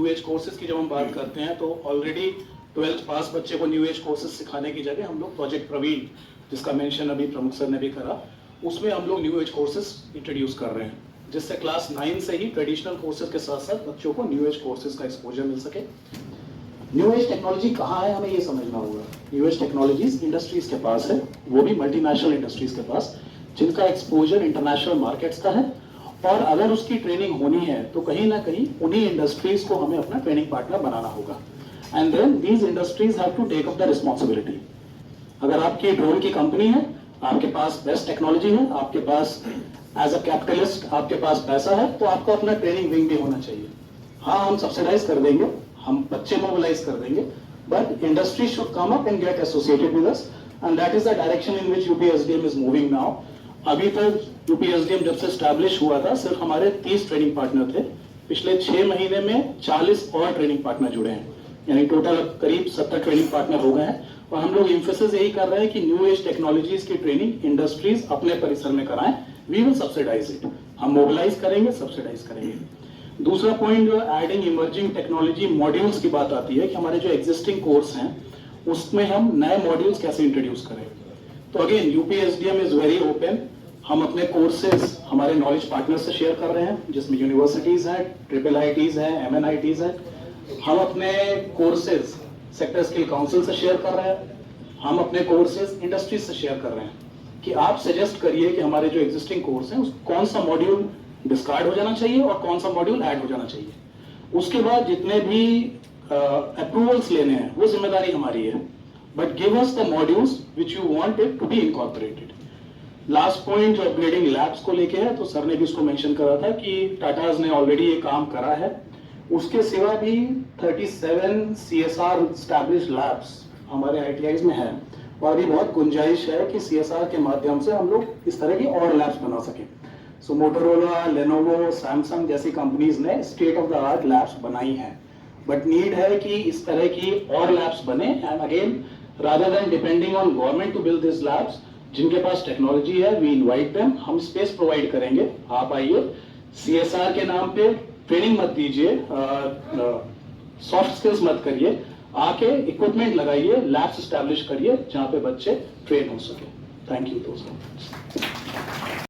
New age courses की जब हम बात करते हैं तो ऑलरेडी 12th पास बच्चे को न्यू एज कोर्सेज सिखाने की जगह हम लोग प्रोजेक्ट प्रवीण, जिसका मेंशन अभी प्रमुख सर ने भी करा, उसमें हम लोग न्यू एज कोर्सेज इंट्रोड्यूस कर रहे हैं, जिससे क्लास 9 से ही ट्रेडिशनल कोर्सेज के साथ साथ बच्चों को न्यू एज कोर्सेज का एक्सपोजर मिल सके। न्यू एज टेक्नोलॉजी कहाँ है हमें ये समझना होगा। न्यू एज टेक्नोलॉजीज इंडस्ट्रीज के पास है, वो भी मल्टीनेशनल इंडस्ट्रीज के पास, जिनका एक्सपोजर इंटरनेशनल मार्केट्स का है, और अगर उसकी ट्रेनिंग होनी है तो कहीं ना कहीं उन्हीं इंडस्ट्रीज को हमें अपना ट्रेनिंग पार्टनर बनाना होगा। And then these industries have to take up the responsibility. अगर आपकी ड्रोन की कंपनी है, आपके पास बेस्ट टेक्नोलॉजी है, आपके पास एज अ कैपिटलिस्ट आपके पास पैसा है, तो आपको अपना ट्रेनिंग विंग भी होना चाहिए। हाँ, हम सब्सिडाइज कर देंगे, हम बच्चे मोबिलाइज कर देंगे, but industry should come up and get associated with us, and that is the direction in which UPSDM is moving now. अभी तक यूपीएसडीएम जब से स्टैब्लिश हुआ था सिर्फ हमारे 30 ट्रेनिंग पार्टनर थे। पिछले 6 महीने में 40 और ट्रेनिंग पार्टनर जुड़े हैं, यानी टोटल करीब 70 ट्रेनिंग पार्टनर हो गए हैं। और हम लोग एम्फेसिस यही कर रहे हैं कि न्यू एज टेक्नोलॉजीज की ट्रेनिंग इंडस्ट्रीज अपने परिसर में कराएं। वी विल सब्सिडाइज इट, हम मोबिलाइज करेंगे, सब्सिडाइज करेंगे। दूसरा पॉइंट जो एडिंग इमर्जिंग टेक्नोलॉजी मॉड्यूल्स की बात आती है कि हमारे जो एग्जिस्टिंग कोर्स हैं उसमें हम नए मॉड्यूल्स कैसे इंट्रोड्यूस करें। तो अगेन यूपीएसडीएम इज वेरी ओपन। हम अपने कोर्सेज हमारे नॉलेज पार्टनर से शेयर कर रहे हैं, जिसमें यूनिवर्सिटीज हैं, ट्रिपल आईटीज हैं, एमएनआईटीज हैं। हम अपने कोर्सेज सेक्टर स्किल काउंसिल से शेयर कर रहे हैं, हम अपने कोर्सेज इंडस्ट्रीज से शेयर कर रहे हैं कि आप सजेस्ट करिए कि हमारे जो एग्जिस्टिंग कोर्स हैं कौन सा मॉड्यूल डिस्कार्ड हो जाना चाहिए और कौन सा मॉड्यूल ऐड हो जाना चाहिए। उसके बाद जितने भी अप्रूवल्स लेने हैं वो जिम्मेदारी हमारी है, but give us the modules which you want it to be incorporated. Last point जो अपग्रेडिंग लैब्स को लेके है, तो सर ने भी इसको मेंशन करा था कि टाटाज ने ऑलरेडी ये काम करा है। उसके सिवा भी 37 सीएसआर एस्टैब्लिश्ड लैब्स हमारे आईटीआईज में है, और अभी बहुत गुंजाइश है कि सीएसआर के माध्यम से हम लोग इस तरह की और लैब्स बना सकें। सो मोटोरोला, लेनोवो, सैमसंग जैसी कंपनीज ने state of the art labs बनाई हैं, बट नीड है कि इस तरह की और लैब्स बने। And again, rather than depending on government to build this labs, जिनके पास टेक्नोलॉजी है वी इनवाइट देम, हम स्पेस प्रोवाइड करेंगे। आप आइए, सीएसआर के नाम पे ट्रेनिंग मत दीजिए, सॉफ्ट स्किल्स मत करिए, आके इक्विपमेंट लगाइए, लैब्स एस्टैब्लिश करिए जहां पे बच्चे ट्रेन हो सके। थैंक यू दोस्तों।